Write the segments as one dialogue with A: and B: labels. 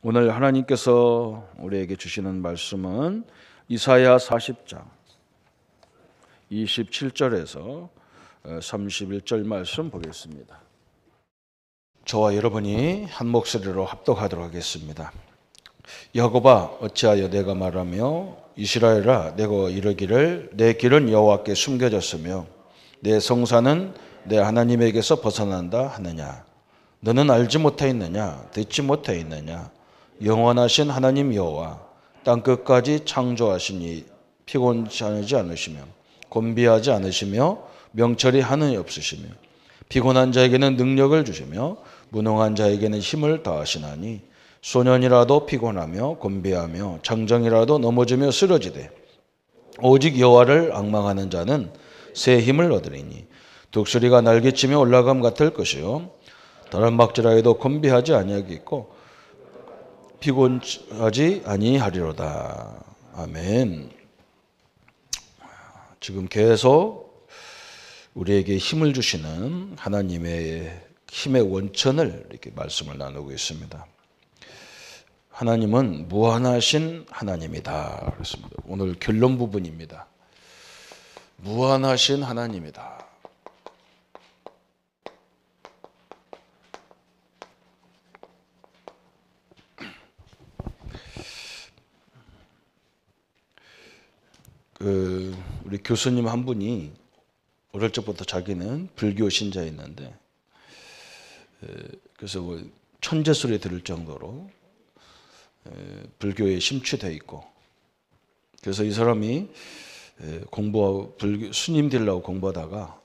A: 오늘 하나님께서 우리에게 주시는 말씀은 이사야 40장 27절에서 31절 말씀 보겠습니다. 저와 여러분이 한 목소리로 합독하도록 하겠습니다. 야곱아, 어찌하여 내가 말하며 이스라엘아, 내가 이르기를 내 길은 여호와께 숨겨졌으며 내 성사는 내 하나님에게서 벗어난다 하느냐. 너는 알지 못하였느냐, 듣지 못하였느냐. 영원하신 하나님 여호와 땅 끝까지 창조하시니 피곤하지 않으시며 곤비하지 않으시며 명철이 하늘이 없으시며 피곤한 자에게는 능력을 주시며 무능한 자에게는 힘을 더하시나니 소년이라도 피곤하며 곤비하며 장정이라도 넘어지며 쓰러지되 오직 여호와를 앙망하는 자는 새 힘을 얻으리니 독수리가 날개치며 올라감 같을 것이요 다른 막지라에도 곤비하지 아니하겠고 피곤하지 아니하리로다. 아멘. 지금 계속 우리에게 힘을 주시는 하나님의 힘의 원천을 이렇게 말씀을 나누고 있습니다. 하나님은 무한하신 하나님이다. 그렇습니다. 오늘 결론 부분입니다. 무한하신 하나님이다. 우리 교수님 한 분이 어릴 적부터 자기는 불교 신자였는데 그래서 뭐 천재 소리 들을 정도로 불교에 심취되어 있고 그래서 이 사람이 불교 스님 되려고 공부하다가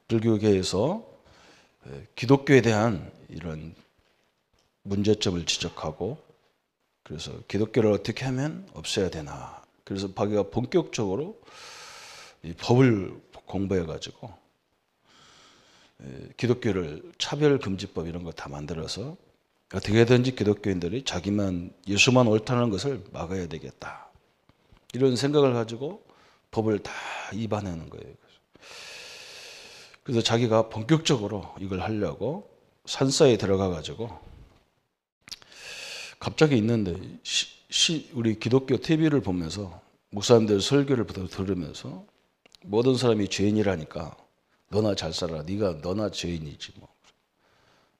A: 불교계에서 기독교에 대한 이런 문제점을 지적하고 그래서 기독교를 어떻게 하면 없애야 되나. 그래서 자기가 본격적으로 이 법을 공부해가지고 기독교를 차별금지법 이런 거 다 만들어서 어떻게든지 기독교인들이 자기만 예수만 옳다는 것을 막아야 되겠다. 이런 생각을 가지고 법을 다 입안하는 거예요. 그래서 자기가 본격적으로 이걸 하려고 산사에 들어가가지고 갑자기 있는데 우리 기독교 TV를 보면서 목사님들 설교를 들으면서 모든 사람이 죄인이라니까 너나 잘 살아. 너나 죄인이지 뭐.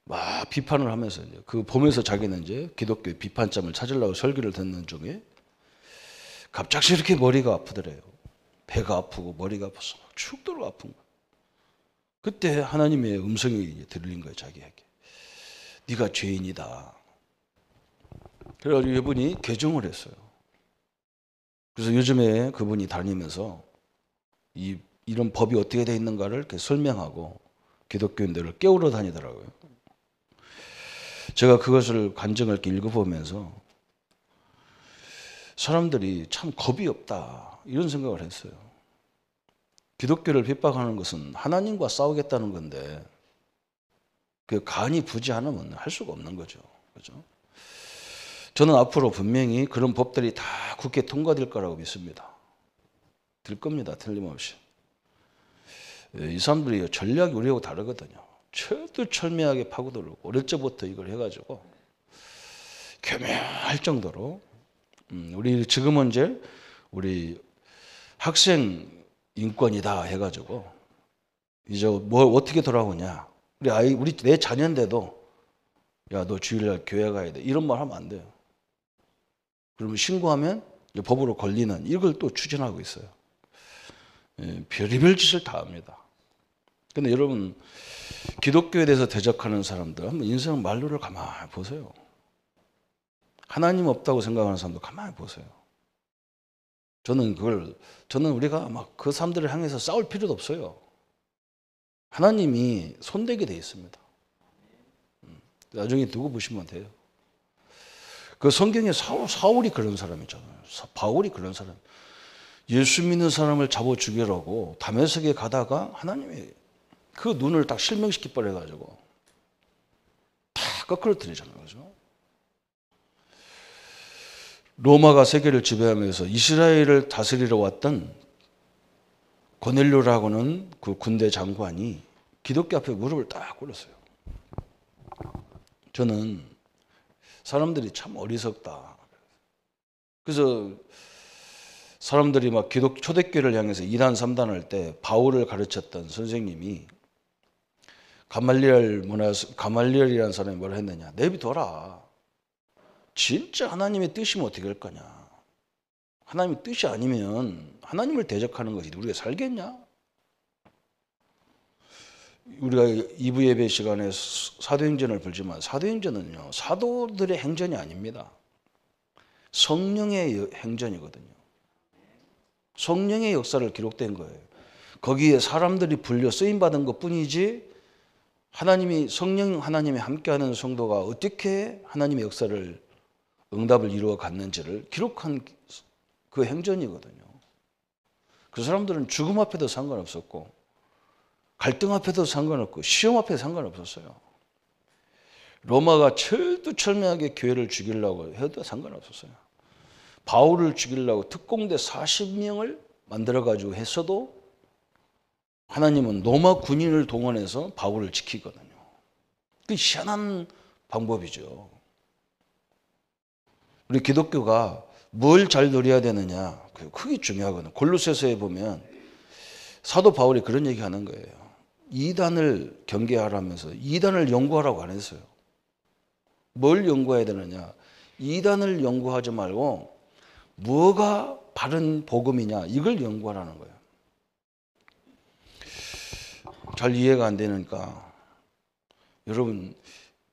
A: 막 비판을 하면서 이제 그 보면서 자기는 이제 기독교의 비판점을 찾으려고 설교를 듣는 중에 갑자기 이렇게 머리가 아프더래요. 배가 아프고 머리가 아파서 죽도록 아픈 거야. 그때 하나님의 음성이 들린 거예요, 자기에게. 네가 죄인이다. 그래가지고 이분이 개종을 했어요. 그래서 요즘에 그분이 다니면서 이런 법이 어떻게 되어 있는가를 이렇게 설명하고 기독교인들을 깨우러 다니더라고요. 제가 그것을 간증을 이렇게 읽어보면서 사람들이 참 겁이 없다 이런 생각을 했어요. 기독교를 핍박하는 것은 하나님과 싸우겠다는 건데 그 간이 부지 않으면 할 수가 없는 거죠. 그렇죠? 저는 앞으로 분명히 그런 법들이 다 국회에 통과될 거라고 믿습니다. 될 겁니다. 틀림없이. 이 사람들이 전략이 우리하고 다르거든요. 철두철미하게 파고들고 어릴 적부터 이걸 해가지고 교묘할 정도로 우리 지금은 이제 우리 학생 인권이다 해가지고 이제 뭐 어떻게 돌아오냐. 내 자녀인데도 야, 너 주일날 교회 가야 돼. 이런 말 하면 안 돼요. 그러면 신고하면 법으로 걸리는 이걸 또 추진하고 있어요. 별의별 짓을 다 합니다. 근데 여러분 기독교에 대해서 대적하는 사람들 한번 인생 말로를 가만히 보세요. 하나님 없다고 생각하는 사람도 가만히 보세요. 저는 우리가 막 그 사람들을 향해서 싸울 필요도 없어요. 하나님이 손대게 돼 있습니다. 나중에 두고 보시면 돼요. 그 성경에 사울이 그런 사람이잖아요. 바울이 그런 사람. 예수 믿는 사람을 잡아 죽이려고 다메섹에 가다가 하나님이 그 눈을 딱 실명시키 버려가지고 다 거꾸로뜨리잖아요. 그죠? 로마가 세계를 지배하면서 이스라엘을 다스리러 왔던 고넬료라고는 그 군대 장관이 기독교 앞에 무릎을 딱 꿇었어요. 저는 사람들이 참 어리석다. 그래서 사람들이 막 초대교회를 향해서 2단, 3단 할 때 바울을 가르쳤던 선생님이 가말리엘이라는 사람이 뭘 했느냐. 내비둬라. 진짜 하나님의 뜻이면 어떻게 할 거냐. 하나님의 뜻이 아니면 하나님을 대적하는 것이 우리가 살겠냐? 우리가 2부 예배 시간에 사도행전을 보지만 사도행전은요, 사도들의 행전이 아닙니다. 성령의 행전이거든요. 성령의 역사를 기록된 거예요. 거기에 사람들이 불려 쓰임받은 것 뿐이지 성령 하나님이 함께하는 성도가 어떻게 하나님의 역사를 응답을 이루어 갔는지를 기록한 그 행전이거든요. 그 사람들은 죽음 앞에도 상관없었고 갈등 앞에도 상관없고 시험 앞에도 상관없었어요. 로마가 철두철미하게 교회를 죽이려고 해도 상관없었어요. 바울을 죽이려고 특공대 40명을 만들어가지고 했어도 하나님은 로마 군인을 동원해서 바울을 지키거든요. 그 희한한 방법이죠. 우리 기독교가 뭘 잘 누려야 되느냐, 그게 중요하거든요. 골로새서에 보면 사도 바울이 그런 얘기하는 거예요. 이단을 경계하라면서 이단을 연구하라고 안 했어요. 뭘 연구해야 되느냐, 이단을 연구하지 말고 뭐가 바른 복음이냐, 이걸 연구하라는 거예요. 잘 이해가 안 되니까 여러분,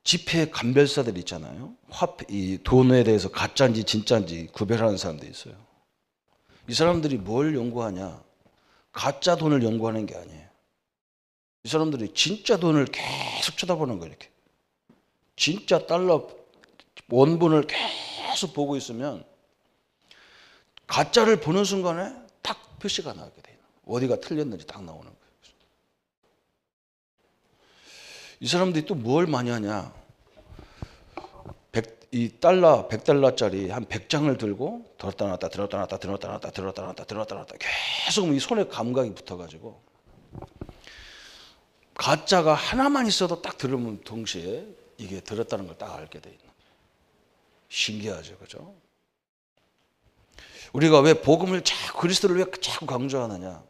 A: 집회 감별사들 있잖아요. 이 돈에 대해서 가짜인지 진짜인지 구별하는 사람도 있어요. 이 사람들이 뭘 연구하냐? 가짜 돈을 연구하는 게 아니에요. 이 사람들이 진짜 돈을 계속 쳐다보는 거예요. 이렇게 진짜 달러 원본을 계속 보고 있으면 가짜를 보는 순간에 딱 표시가 나게 돼요. 어디가 틀렸는지 딱 나오는 거예요. 이 사람들이 또 뭘 많이 하냐? 이 달러, 100달러짜리 한 100장을 들고 들었다 놨다 들었다 놨다 들었다 놨다 들었다 놨다 들었다 놨다 계속 이 손에 감각이 붙어가지고 가짜가 하나만 있어도 딱 들으면 동시에 이게 들었다는 걸 딱 알게 돼 있는 거예요. 신기하죠, 그죠? 우리가 왜 복음을 그리스도를 왜 자꾸 강조하느냐?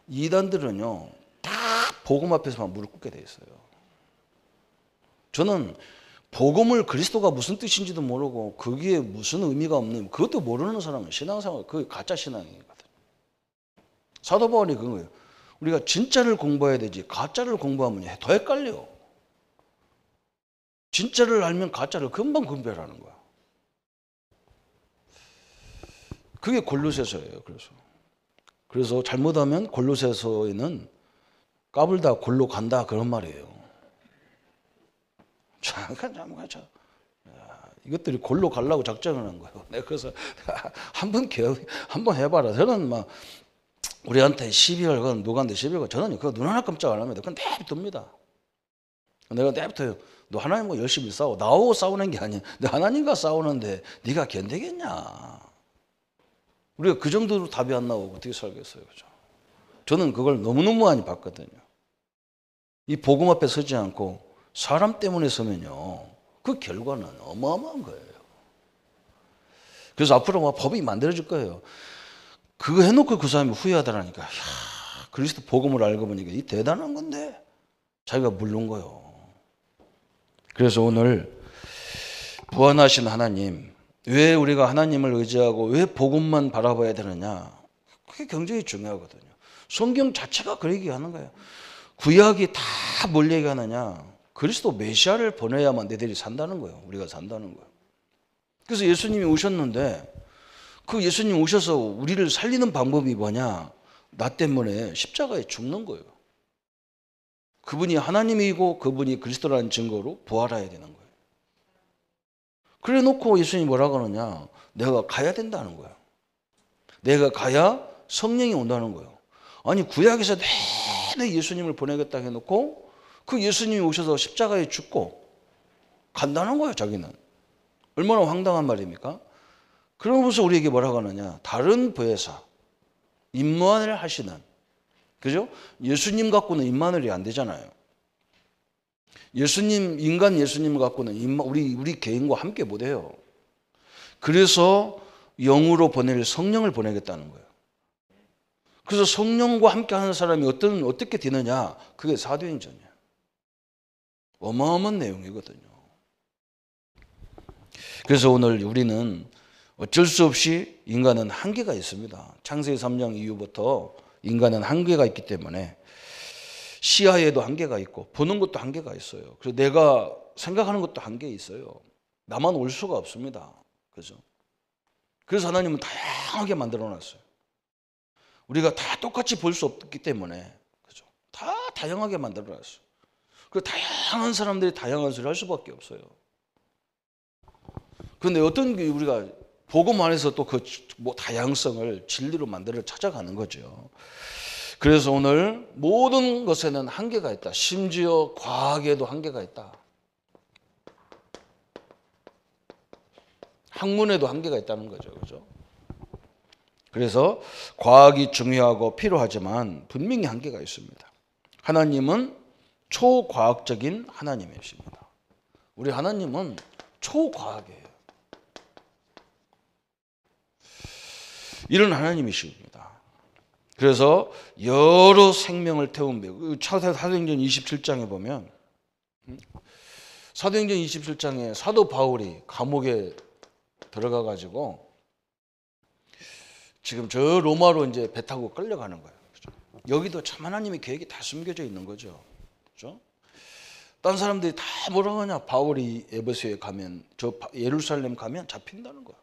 A: 이단들은요, 다 복음 앞에서만 무릎 꿇게 돼 있어요. 저는 복음을 그리스도가 무슨 뜻인지도 모르고 거기에 무슨 의미가 없는 그것도 모르는 사람은 신앙생활 그게 가짜 신앙이거든. 사도 바울이 그런 거예요. 우리가 진짜를 공부해야 되지 가짜를 공부하면 더 헷갈려. 진짜를 알면 가짜를 금방 분별하는 거야. 그게 골로새서예요. 그래서 잘못하면 골로새서에는 까불다 골로 간다 그런 말이에요. 잠깐. 이것들이 골로 가려고 작정을 한 거예요. 내가 그래서 한번 해봐라. 저는 막 우리한테 시비를 건 누구한테 시비를 건 저는 그거 눈 하나 깜짝 안 합니다. 그건 내비둡니다. 내가 내비둬요. 너 하나님과 열심히 싸워. 나하고 싸우는 게 아니야. 너 하나님과 싸우는데 네가 견디겠냐. 우리가 그 정도로 답이 안 나오고 어떻게 살겠어요. 그죠? 저는 그걸 너무너무 많이 봤거든요. 이 복음 앞에 서지 않고 사람 때문에 서면요, 그 결과는 어마어마한 거예요. 그래서 앞으로 막 법이 만들어질 거예요. 그거 해놓고 그 사람이 후회하더라니까. 야, 그리스도 복음을 알고 보니까 이 대단한 건데 자기가 물른 거예요. 그래서 오늘 부활하신 하나님, 왜 우리가 하나님을 의지하고 왜 복음만 바라봐야 되느냐? 그게 굉장히 중요하거든요. 성경 자체가 그 얘기하는 거예요. 구약이 다 뭘 얘기하느냐? 그리스도 메시아를 보내야만 너희들이 산다는 거예요. 우리가 산다는 거예요. 그래서 예수님이 오셨는데 그 예수님 오셔서 우리를 살리는 방법이 뭐냐? 나 때문에 십자가에 죽는 거예요. 그분이 하나님이고 그분이 그리스도라는 증거로 부활해야 되는 거예요. 그래 놓고 예수님이 뭐라고 하느냐? 내가 가야 된다는 거예요. 내가 가야 성령이 온다는 거예요. 아니 구약에서 내내 예수님을 보내겠다 해놓고 그 예수님이 오셔서 십자가에 죽고 간다는 거예요. 자기는. 얼마나 황당한 말입니까? 그러면서 우리에게 뭐라고 하느냐? 다른 보혜사 임마누엘 하시는, 그죠? 예수님 갖고는 임마누엘이 안 되잖아요. 인간 예수님 갖고는 우리 개인과 함께 못해요. 그래서 영으로 보낼 성령을 보내겠다는 거예요. 그래서 성령과 함께 하는 사람이 어떻게 되느냐? 그게 사도행전이에요. 어마어마한 내용이거든요. 그래서 오늘 우리는 어쩔 수 없이 인간은 한계가 있습니다. 창세기 3장 이후부터 인간은 한계가 있기 때문에 시야에도 한계가 있고 보는 것도 한계가 있어요. 그래서 내가 생각하는 것도 한계 있어요. 나만 올 수가 없습니다. 그죠? 그래서 하나님은 다양하게 만들어 놨어요. 우리가 다 똑같이 볼 수 없기 때문에, 그죠? 다 다양하게 만들어 놨어요. 그 다양한 사람들이 다양한 소리를 할 수밖에 없어요. 그런데 어떤 게 우리가 복음 안에서 또 그 다양성을 진리로 만들어 찾아가는 거죠. 그래서 오늘 모든 것에는 한계가 있다. 심지어 과학에도 한계가 있다. 학문에도 한계가 있다는 거죠. 그죠? 그래서 과학이 중요하고 필요하지만 분명히 한계가 있습니다. 하나님은 초과학적인 하나님이십니다. 우리 하나님은 초과학이에요. 이런 하나님이십니다. 그래서 여러 생명을 태운 배우. 사도행전 27장에 보면 사도행전 27장에 사도 바울이 감옥에 들어가 가지고 지금 저 로마로 이제 배 타고 끌려가는 거예요. 그렇죠? 여기도 참 하나님의 계획이 다 숨겨져 있는 거죠. 그렇죠? 딴 사람들이 다 뭐라고 하냐? 바울이 에베소에 가면 예루살렘 가면 잡힌다는 거야.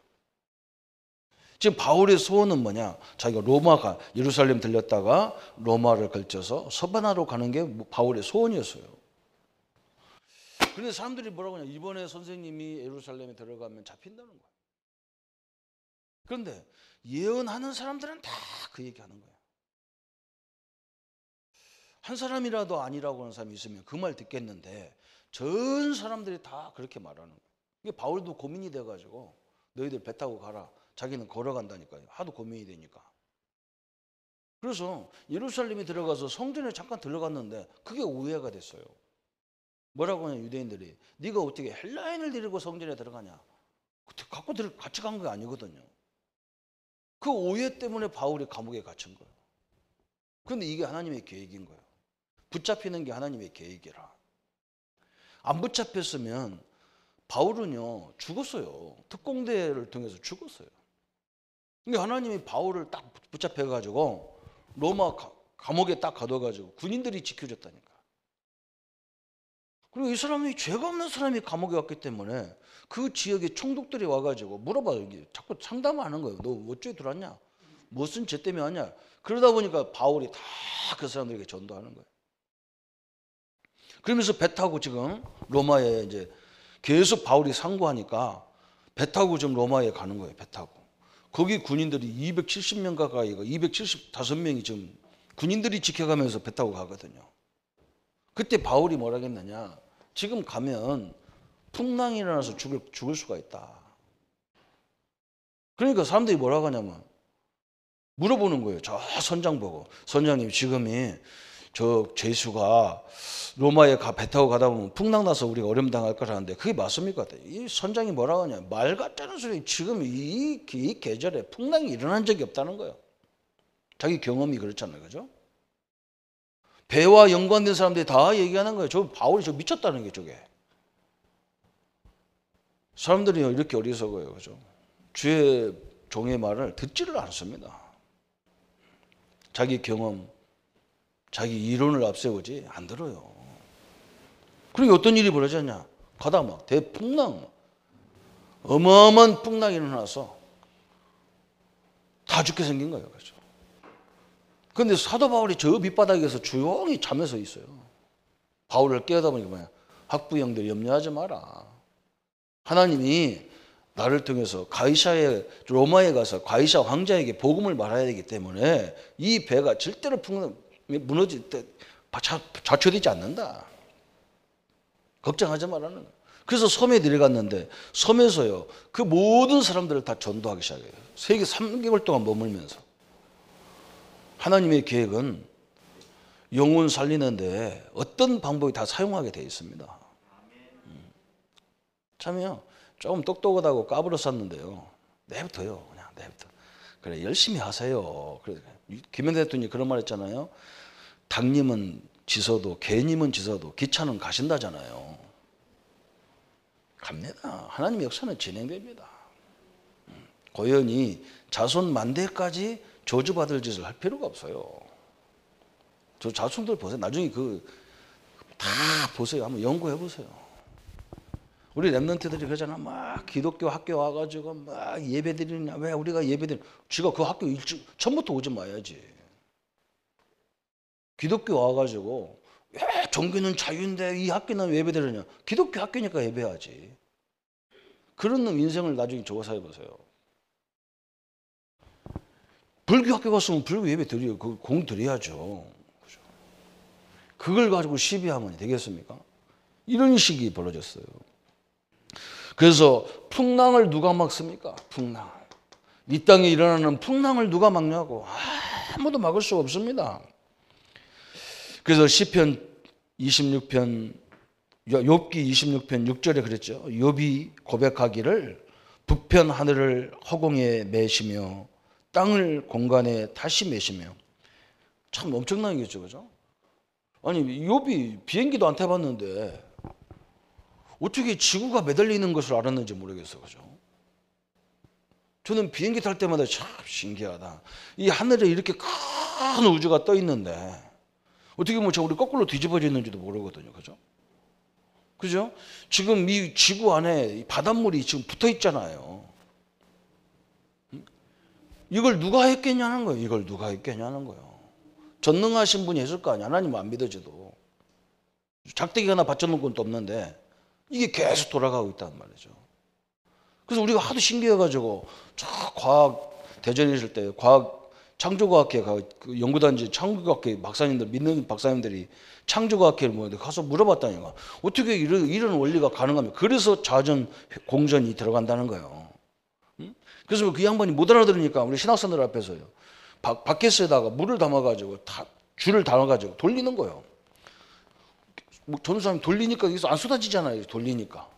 A: 지금 바울의 소원은 뭐냐? 자기가 예루살렘 들렸다가 로마를 걸쳐서 서바나로 가는 게 바울의 소원이었어요. 그런데 사람들이 뭐라고 하냐? 이번에 선생님이 예루살렘에 들어가면 잡힌다는 거야. 그런데 예언하는 사람들은 다 그 얘기하는 거야. 한 사람이라도 아니라고 하는 사람이 있으면 그 말 듣겠는데 전 사람들이 다 그렇게 말하는 거야. 이게 바울도 고민이 돼가지고 너희들 배 타고 가라. 자기는 걸어간다니까요. 하도 고민이 되니까. 그래서 예루살렘에 들어가서 성전에 잠깐 들어갔는데 그게 오해가 됐어요. 뭐라고 하냐 유대인들이. 네가 어떻게 헬라인을 데리고 성전에 들어가냐. 같이 간 게 아니거든요. 그 오해 때문에 바울이 감옥에 갇힌 거예요. 그런데 이게 하나님의 계획인 거예요. 붙잡히는 게 하나님의 계획이라. 안 붙잡혔으면 바울은요 죽었어요. 특공대를 통해서 죽었어요. 근데 하나님이 바울을 딱 붙잡혀가지고 로마 감옥에 딱 가둬가지고 군인들이 지켜줬다니까. 그리고 이 사람이 죄가 없는 사람이 감옥에 왔기 때문에 그 지역에 총독들이 와가지고 물어봐요. 이게 자꾸 상담을 하는 거예요. 너 어째 들어왔냐? 무슨 죄 때문에 왔냐? 그러다 보니까 바울이 다 그 사람들에게 전도하는 거예요. 그러면서 배 타고 지금 로마에 이제 계속 바울이 상고하니까 배 타고 좀 로마에 가는 거예요. 배 타고. 거기 군인들이 270명 가까이가 275명이 지금 군인들이 지켜가면서 배 타고 가거든요. 그때 바울이 뭐라 했느냐? 지금 가면 풍랑이 일어나서 죽을 수가 있다. 그러니까 사람들이 뭐라고 하냐면 물어보는 거예요. 저 선장 보고. 선장님 지금이 저 죄수가 로마에 배 타고 가다 보면 풍랑 나서 우리가 어려움 당할 거라는데 그게 맞습니까? 이 선장이 뭐라고 하냐? 말 같다는 소리. 지금 이 계절에 풍랑이 일어난 적이 없다는 거예요. 자기 경험이 그렇잖아요. 그죠? 배와 연관된 사람들이 다 얘기하는 거예요. 저 바울이 저 미쳤다는 게 저게. 사람들이 이렇게 어리석어요. 그죠? 주의 종의 말을 듣지를 않습니다. 자기 경험, 자기 이론을 앞세우지 안 들어요. 그러니까 어떤 일이 벌어졌냐? 가다 막 대풍랑, 어마어마한 풍랑이 일어나서 다 죽게 생긴 거예요. 그렇죠? 그런데 사도 바울이 저 밑바닥에서 조용히 잠에서 있어요. 바울을 깨우다 보니까 뭐야? 학부형들 염려하지 마라. 하나님이 나를 통해서 로마에 가서 가이사 황제에게 복음을 말해야 되기 때문에 이 배가 절대로 무너질 때 좌초되지 않는다. 걱정하지 말라는 거예요. 그래서 섬에 내려갔는데 섬에서요 그 모든 사람들을 다 전도하기 시작해요. 세계 3개월 동안 머물면서. 하나님의 계획은 영혼 살리는데 어떤 방법이 다 사용하게 되어 있습니다. 참요, 조금 똑똑하다고 까불었었는데요. 내부터요, 그냥 내부터. 그래, 열심히 하세요. 그래, 김현대 대통령이 그런 말 했잖아요. 닭님은 지서도, 개님은 지서도, 기차는 가신다잖아요. 갑니다. 하나님의 역사는 진행됩니다. 고연히 자손 만대까지 저주받을 짓을 할 필요가 없어요. 저 자손들 보세요. 나중에 다 보세요. 한번 연구해 보세요. 우리 랩런트들이 그러잖아. 막 기독교 학교 와가지고 막 예배 드리냐. 왜 우리가 예배 드리냐. 지가 그 학교 처음부터 오지 마야지. 기독교 와가지고 왜 종교는 자유인데 이 학교는 왜 예배 드리냐. 기독교 학교니까 예배하지. 그런 놈 인생을 나중에 조사해 보세요. 불교 학교 갔으면 불교 예배 드려요. 공 드려야죠. 그죠? 그걸 가지고 시비하면 되겠습니까? 이런 식이 벌어졌어요. 그래서 풍랑을 누가 막습니까? 풍랑. 이 땅에 일어나는 풍랑을 누가 막냐고. 아무도 막을 수가 없습니다. 그래서 시편 26편, 욥기 26편 6절에 그랬죠. 욥이 고백하기를 북편 하늘을 허공에 매시며 땅을 공간에 다시 매시며. 참 엄청난 얘기죠, 그죠? 아니 욥이 비행기도 안 타봤는데 어떻게 지구가 매달리는 것을 알았는지 모르겠어, 그죠? 저는 비행기 탈 때마다 참 신기하다. 이 하늘에 이렇게 큰 우주가 떠 있는데 어떻게 보면 우리 거꾸로 뒤집어져 있는지도 모르거든요, 그죠? 그죠? 지금 이 지구 안에 바닷물이 지금 붙어 있잖아요. 이걸 누가 했겠냐는 거예요. 이걸 누가 했겠냐는 거예요. 전능하신 분이 했을 거 아니야. 하나님은 안 믿어져도. 작대기 하나 받쳐놓은 것도 없는데 이게 계속 돌아가고 있단 말이죠. 그래서 우리가 하도 신기해가지고 저 과학 대전에 있을 때 과학 창조과학회 그 연구단지 창조과학회 박사님들 믿는 박사님들이 창조과학회를 뭐 가서 물어봤다니까. 어떻게 이런 원리가 가능합니까? 그래서 자전 공전이 들어간다는 거예요. 그래서 그 양반이 못 알아들으니까 우리 신학생들 앞에서요. 바켓에다가 물을 담아가지고 줄을 담아가지고 돌리는 거예요. 뭐 전도사님 돌리니까 여기서 안 쏟아지잖아요. 돌리니까.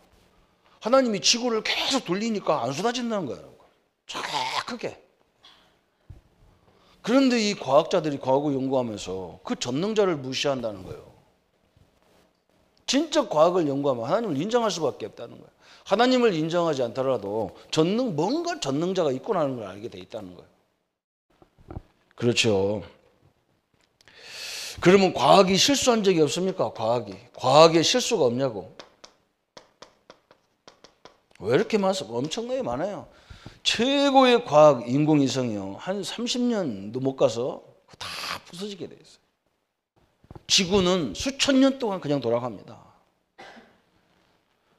A: 하나님이 지구를 계속 돌리니까 안 쏟아진다는 거예요. 정확하게. 그런데 이 과학자들이 과학을 연구하면서 그 전능자를 무시한다는 거예요. 진짜 과학을 연구하면 하나님을 인정할 수밖에 없다는 거예요. 하나님을 인정하지 않더라도 뭔가 전능자가 있구나는 걸 알게 돼 있다는 거예요. 그렇죠. 그러면 과학이 실수한 적이 없습니까? 과학에 실수가 없냐고. 왜 이렇게 많습니까? 엄청나게 많아요. 최고의 과학 인공위성이요. 한 30년도 못 가서 다 부서지게 돼 있어요. 지구는 수천 년 동안 그냥 돌아갑니다.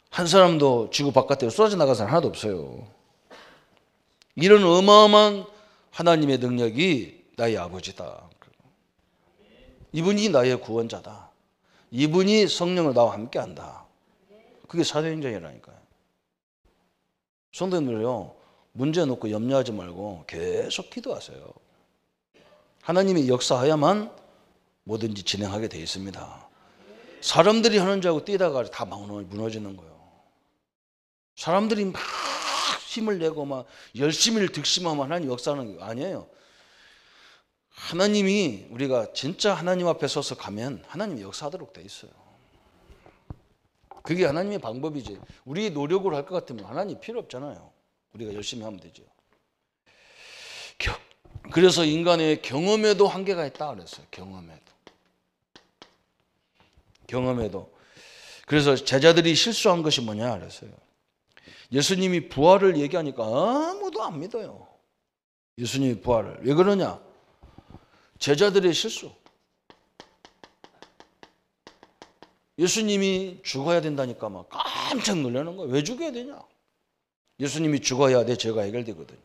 A: 한 사람도 지구 바깥으로 쏟아져 나간 사람 하나도 없어요. 이런 어마어마한 하나님의 능력이 나의 아버지다. 이분이 나의 구원자다. 이분이 성령을 나와 함께한다. 그게 사도행전이라니까요. 성도님들요, 문제 놓고 염려하지 말고 계속 기도하세요. 하나님이 역사하야만 뭐든지 진행하게 되어 있습니다. 사람들이 하는 줄 알고 뛰다가 다 무너지는 거예요. 사람들이 막 힘을 내고 막 열심히를 득심하면 하나님 역사하는 게 아니에요. 하나님이 우리가 진짜 하나님 앞에 서서 가면 하나님이 역사하도록 돼 있어요. 그게 하나님의 방법이지. 우리 노력으로 할 것 같으면 하나님 필요 없잖아요. 우리가 열심히 하면 되죠. 그래서 인간의 경험에도 한계가 있다 그랬어요. 경험에도. 그래서 제자들이 실수한 것이 뭐냐 그랬어요. 예수님이 부활을 얘기하니까 아무도 안 믿어요. 예수님이 부활을. 왜 그러냐? 제자들의 실수. 예수님이 죽어야 된다니까 막 깜짝 놀라는 거예요. 왜 죽어야 되냐? 예수님이 죽어야 내 죄가 해결되거든요.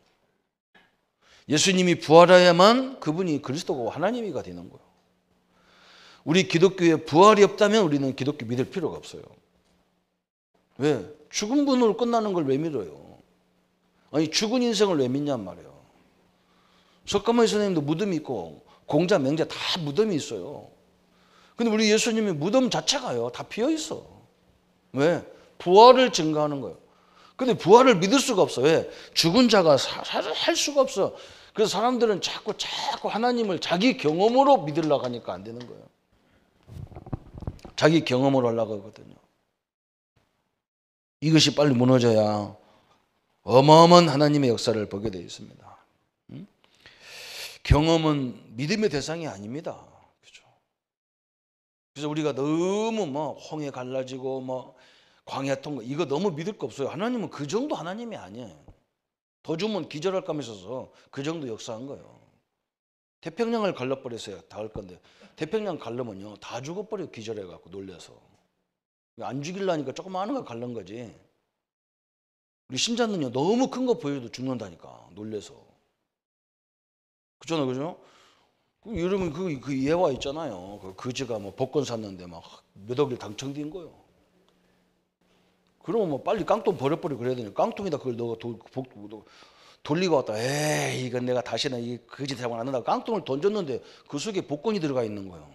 A: 예수님이 부활해야만 그분이 그리스도고 하나님이가 되는 거예요. 우리 기독교에 부활이 없다면 우리는 기독교 믿을 필요가 없어요. 왜? 죽은 분으로 끝나는 걸 왜 믿어요? 아니 죽은 인생을 왜 믿냔 말이에요. 석가모니 선생님도 무덤이 있고 공자, 맹자 다 무덤이 있어요. 근데 우리 예수님이 무덤 자체가요 다 비어 있어. 왜? 부활을 증거하는 거예요. 근데 부활을 믿을 수가 없어. 왜? 죽은 자가 할 수가 없어. 그래서 사람들은 자꾸 하나님을 자기 경험으로 믿으려고 하니까 안 되는 거예요. 자기 경험으로 하려고 하거든요. 이것이 빨리 무너져야 어마어마한 하나님의 역사를 보게 되어 있습니다. 경험은 믿음의 대상이 아닙니다. 그렇죠? 그래서 우리가 너무 홍해 갈라지고 광야 통과 이거 너무 믿을 거 없어요. 하나님은 그 정도 하나님이 아니에요. 더 주면 기절할 감이 있어서 그 정도 역사한 거예요. 태평양을 갈라버렸어요. 다 할 건데 태평양 갈르면요 다 죽어버려요. 기절해갖고 놀려서. 안 죽이려니까 조그마한 거 갈른 거지. 우리 신자는요 너무 큰 거 보여도 죽는다니까 놀래서. 그렇잖아요, 그죠? 여러분 그 예화 있잖아요. 그 거지가 복권 샀는데 막 몇 억을 당첨된 거예요. 그러면 빨리 깡통 버려버리고 그래야 되냐. 깡통에다 그걸 넣어 돌리고 왔다. 에이 이건 내가 다시는 이 거짓 사용 안 한다고 깡통을 던졌는데 그 속에 복권이 들어가 있는 거예요.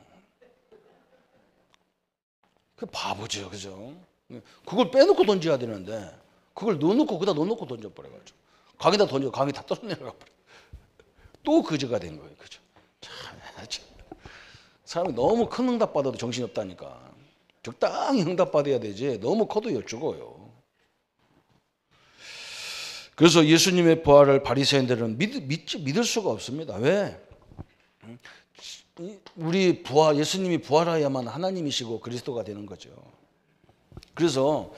A: 그 바보죠, 그죠? 그걸 빼놓고 던져야 되는데 그걸 넣어놓고 그다 넣어놓고 던져버려가지고 강에다 던져 강이 다 떨어내려가 버려. 또 거지가 된 거예요, 그죠? 참, 사람이 너무 큰 응답 받아도 정신이 없다니까. 적당히 응답 받아야 되지 너무 커도 죽어요. 그래서 예수님의 부활을 바리새인들은 믿을 수가 없습니다. 왜? 우리 예수님이 부활하야만 하나님이시고 그리스도가 되는 거죠. 그래서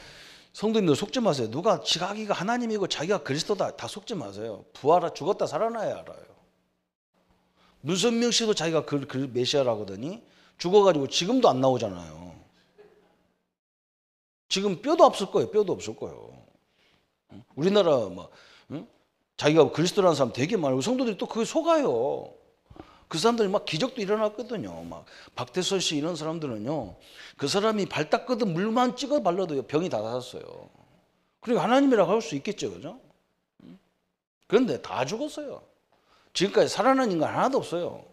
A: 성도님들 속지 마세요. 누가 자기가 하나님이고 자기가 그리스도다 다 속지 마세요. 죽었다 살아나야 알아요. 문선명 씨도 자기가 그 메시아라거든요. 죽어가지고 지금도 안 나오잖아요. 지금 뼈도 없을 거예요. 뼈도 없을 거예요. 우리나라 자기가 그리스도라는 사람 되게 많아요. 성도들이 또 그게 속아요. 그 사람들이 막 기적도 일어났거든요. 막 박태서 씨 이런 사람들은요. 그 사람이 발 닦거든 물만 찍어 발라도 병이 다 낫았어요. 그리고 하나님이라고 할 수 있겠죠, 그죠? 그런데 다 죽었어요. 지금까지 살아난 인간 하나도 없어요.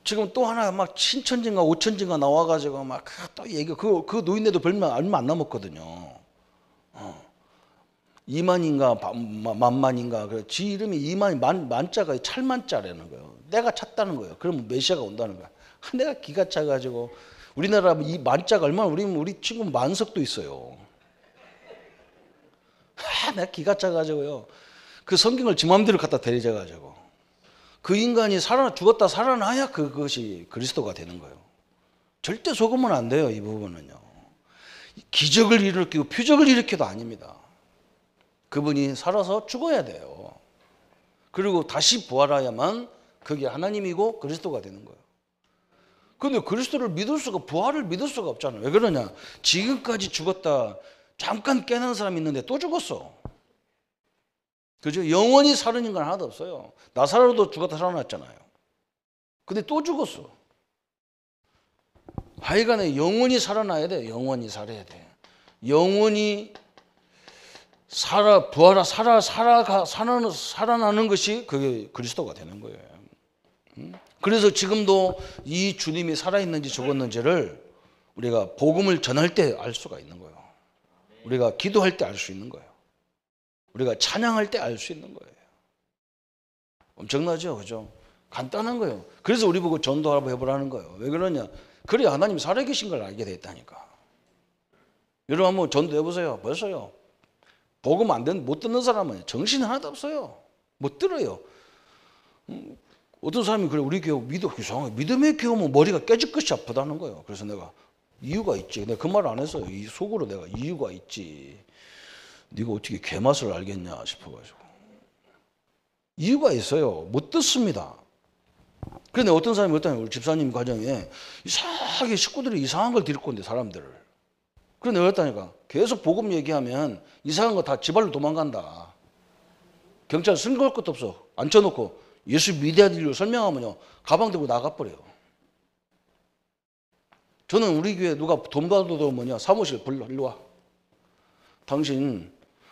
A: 지금 또 하나 막 신천지인가 오천지인가 나와가지고 막 또 얘기 그 노인네도 얼마 안 남았거든요. 2만인가 만만인가 지 이름이 2만 만자가 찰만자라는 거예요. 내가 찼다는 거예요. 그러면 메시아가 온다는 거야. 내가 기가 차가지고 우리나라 이 만자가 얼마나 우리 친구 만석도 있어요. 내가 기가 차가지고요. 그 성경을 지 맘대로 갖다 대리져가지고 그 인간이 죽었다 살아나야 그것이 그리스도가 되는 거예요. 절대 속으면 안 돼요. 이 부분은요. 기적을 일으키고 표적을 일으켜도 아닙니다. 그분이 살아서 죽어야 돼요. 그리고 다시 부활하야만 그게 하나님이고 그리스도가 되는 거예요. 그런데 그리스도를 믿을 수가 부활을 믿을 수가 없잖아요. 왜 그러냐? 지금까지 죽었다 잠깐 깨는 사람이 있는데 또 죽었어. 그죠? 영원히 사는 인간 하나도 없어요. 나사로도 죽었다 살아났잖아요. 근데 또 죽었어. 하여간에 영원히 살아나야 돼. 영원히 살아야 돼. 영원히 살아나는 것이 그게 그리스도가 되는 거예요. 그래서 지금도 이 주님이 살아있는지 죽었는지를 우리가 복음을 전할 때 알 수가 있는 거예요. 우리가 기도할 때 알 수 있는 거예요. 우리가 찬양할 때 알 수 있는 거예요. 엄청나죠? 그죠? 간단한 거예요. 그래서 우리 보고 전도하라고 해보라는 거예요. 왜 그러냐? 그래야 하나님이 살아계신 걸 알게 됐다니까. 여러분 한번 전도해보세요. 벌써요. 복음 못 듣는 사람은 정신 하나도 없어요. 못 들어요. 어떤 사람이 그래 우리 교회 이상하게 믿음의 교회면 머리가 깨질 것이 아프다는 거예요. 그래서 내가 이유가 있지. 내가 그 말을 안 했어요. 속으로 내가 이유가 있지. 네가 어떻게 개맛을 알겠냐 싶어가지고. 이유가 있어요. 못 듣습니다. 그런데 어떤 사람이 우리 집사님 가정에 이상하게 식구들이 이상한 걸 데리고 온대 사람들을. 그런데 그랬다니까. 계속 복음 얘기하면 이상한 거 다 지발로 도망간다. 경찰 신고할 것도 없어. 앉혀놓고 예수 믿어야 될 이유 설명하면요. 가방 들고 나가버려요. 저는 우리 교회 누가 돈 받아도 사무실 불러 일로 와. 당신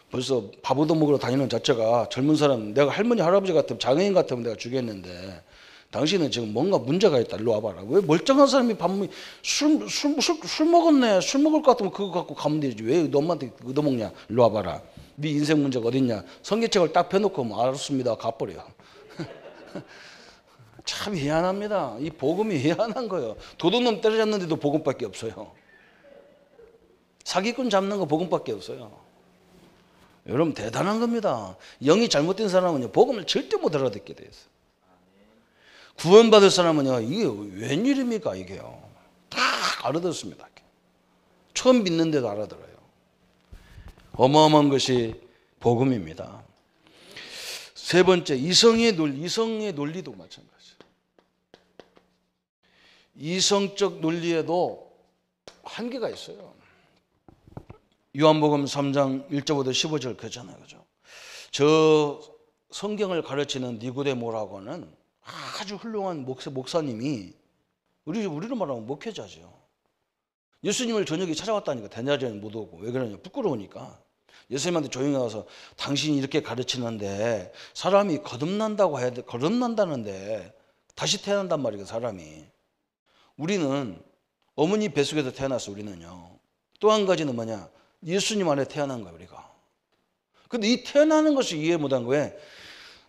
A: 벌써 밥 얻어먹으러 다니는 자체가 젊은 사람 내가 할머니 할아버지 같으면 장애인 같으면 내가 주겠는데 당신은 지금 뭔가 문제가 있다. 일로 와봐라. 왜 멀쩡한 사람이 술 먹었네. 술 먹을 것 같으면 그거 갖고 가면 되지. 왜 너한테 얻어먹냐. 일로 와봐라. 네 인생 문제가 어딨냐. 성경책을 딱 펴놓고 뭐 알았습니다. 가버려. 참 희한합니다. 이 복음이 희한한 거예요. 도둑놈 때려잡는데도 복음밖에 없어요. 사기꾼 잡는 거 복음밖에 없어요. 여러분 대단한 겁니다. 영이 잘못된 사람은요 복음을 절대 못 알아듣게 돼 있어요. 구원받을 사람은요 이게 웬일입니까 이게요. 다 알아듣습니다. 처음 믿는데도 알아들어요. 어마어마한 것이 복음입니다. 세 번째 이성의 논리도 마찬가지예요. 이성적 논리에도 한계가 있어요. 요한복음 3장 1절부터 15절 그잖아요. 그죠? 저 성경을 가르치는 니고데모라고는 아주 훌륭한 목사님이 우리로 말하면 목회자죠. 예수님을 저녁에 찾아왔다니까 대낮에는 못 오고. 왜 그러냐? 부끄러우니까. 예수님한테 조용히 와서 당신이 이렇게 가르치는데 사람이 거듭난다는데 다시 태어난단 말이에요. 사람이. 우리는 어머니 뱃속에서 태어났어. 우리는요. 또 한 가지는 뭐냐? 예수님 안에 태어난 거예요. 우리가. 근데 이 태어나는 것을 이해 못한 거예요.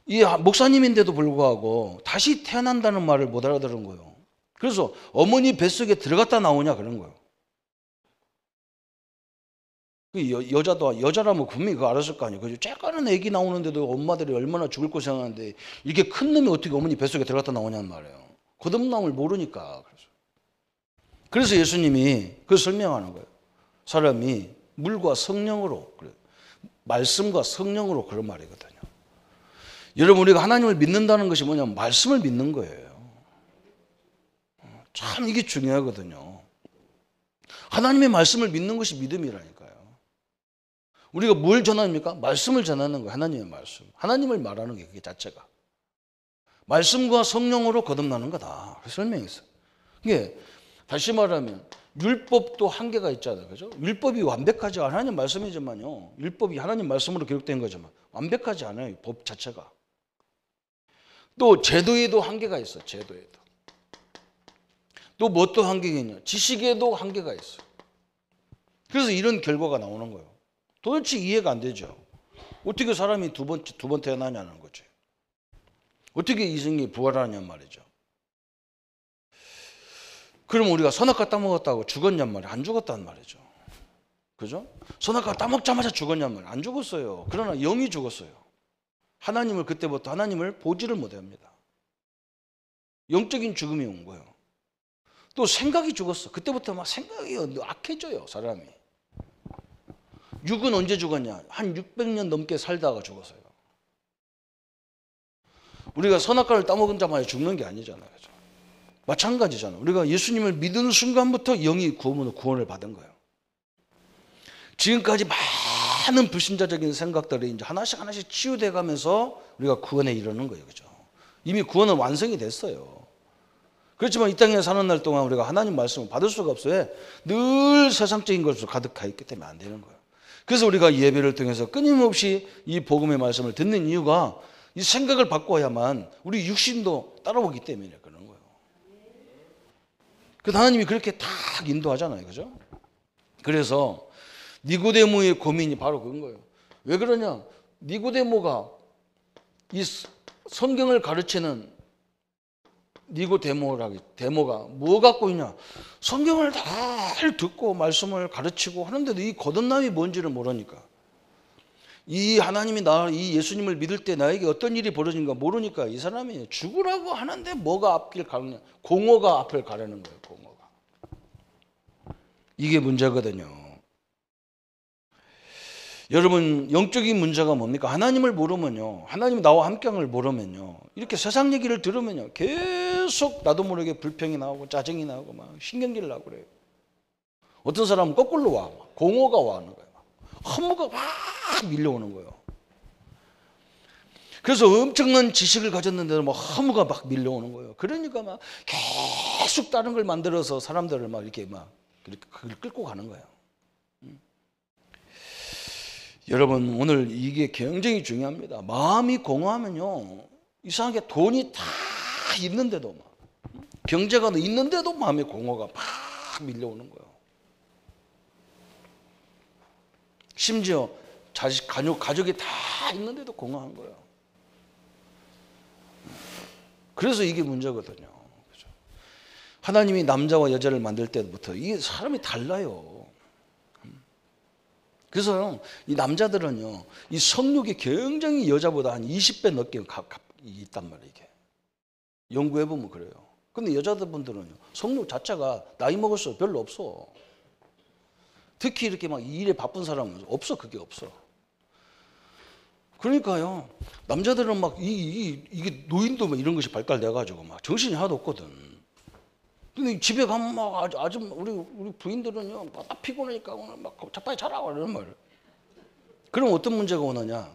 A: 이 목사님인데도 불구하고 다시 태어난다는 말을 못 알아들은 거예요. 그래서 어머니 뱃속에 들어갔다 나오냐 그런 거예요. 여자라면 분명히 그거 알았을 거 아니에요. 쬐까는 애기 나오는데도 엄마들이 얼마나 죽을 거 생각하는데 이게 큰 놈이 어떻게 어머니 뱃속에 들어갔다 나오냐는 말이에요. 거듭남을 모르니까. 그래서 예수님이 그걸 설명하는 거예요. 사람이 물과 성령으로, 말씀과 성령으로 그런 말이거든요. 여러분 우리가 하나님을 믿는다는 것이 뭐냐면 말씀을 믿는 거예요. 참 이게 중요하거든요. 하나님의 말씀을 믿는 것이 믿음이라니까요. 우리가 뭘 전합니까? 말씀을 전하는 거예요. 하나님의 말씀. 하나님을 말하는 게 그게 자체가. 말씀과 성령으로 거듭나는 거다. 설명했어요. 이게 다시 말하면 율법도 한계가 있잖아요. 그죠? 율법이 완벽하지 않아요. 하나님 말씀이지만요. 율법이 하나님 말씀으로 기록된 거지만 완벽하지 않아요. 법 자체가. 또 제도에도 한계가 있어요. 제도에도. 또 뭐 또 한계가 있냐? 지식에도 한계가 있어요. 그래서 이런 결과가 나오는 거예요. 도대체 이해가 안 되죠. 어떻게 사람이 두 번 태어나냐는 거죠. 어떻게 이성이 부활하냐는 말이죠. 그럼 우리가 선악과 따먹었다고 죽었냔 말이에요. 안 죽었단 말이죠. 그죠? 선악과 따먹자마자 죽었냔 말이에요. 안 죽었어요. 그러나 영이 죽었어요. 그때부터 하나님을 보지를 못합니다. 영적인 죽음이 온 거예요. 또 생각이 죽었어. 그때부터 막 생각이 악해져요. 사람이. 육은 언제 죽었냐? 한 600년 넘게 살다가 죽었어요. 우리가 선악과를 따먹은 자마자 죽는 게 아니잖아요. 그죠? 마찬가지잖아요. 우리가 예수님을 믿는 순간부터 영이 구원을 받은 거예요. 지금까지 많은 불신자적인 생각들이 이제 하나씩 치유돼 가면서 우리가 구원에 이르는 거예요. 그죠? 이미 구원은 완성이 됐어요. 그렇지만 이 땅에 사는 날 동안 우리가 하나님 말씀을 받을 수가 없어요. 늘 세상적인 것으로 가득하 있기 때문에 안 되는 거예요. 그래서 우리가 예배를 통해서 끊임없이 이 복음의 말씀을 듣는 이유가 이 생각을 바꿔야만 우리 육신도 따라오기 때문에 그런 거예요. 그래서 하나님이 그렇게 딱 인도하잖아요. 그죠? 그래서 니고데모의 고민이 바로 그런 거예요. 왜 그러냐? 니고데모가 이 성경을 가르치는 데모가 뭐 갖고 있냐? 성경을 잘 듣고 말씀을 가르치고 하는데도 이 거듭남이 뭔지를 모르니까, 이 하나님이 이 예수님을 믿을 때 나에게 어떤 일이 벌어진가 모르니까 이 사람이 죽으라고 하는데 뭐가 앞길 가느냐? 공허가 앞을 가려는 거예요. 공허가. 이게 문제거든요. 여러분, 영적인 문제가 뭡니까? 하나님을 모르면요, 하나님 나와 함께함을 모르면요, 이렇게 세상 얘기를 들으면요 계속 나도 모르게 불평이 나오고 짜증이 나오고 막 신경질 나고 그래요. 어떤 사람은 거꾸로 와, 공허가 와는 거예요. 허무가 막 밀려오는 거예요. 그래서 엄청난 지식을 가졌는데도 막 허무가 막 밀려오는 거예요. 그러니까 막 계속 다른 걸 만들어서 사람들을 막 이렇게 끌고 가는 거예요. 여러분, 오늘 이게 굉장히 중요합니다. 마음이 공허하면요, 이상하게 돈이 다 있는데도 막 병자가 있는데도 마음에 공허가 막 밀려오는 거예요. 심지어 자식, 가족이 다 있는데도 공허한 거예요. 그래서 이게 문제거든요. 그죠? 하나님이 남자와 여자를 만들 때부터 이게 사람이 달라요. 그래서 이 남자들은요, 이 성욕이 굉장히 여자보다 한 20배 넘게 있단 말이에요. 이게 연구해보면 그래요. 근데 여자분들은요, 성욕 자체가 나이 먹을수록 별로 없어. 특히 이렇게 막 일에 바쁜 사람은 없어. 그게 없어. 그러니까요, 남자들은 막 이게 노인도 막 이런 것이 발달돼가지고 막 정신이 하나도 없거든. 근데 집에 가면 막 우리 부인들은요, 막 피곤하니까 오늘 막 자빠이 자라고 이런 말을. 그럼 어떤 문제가 오느냐?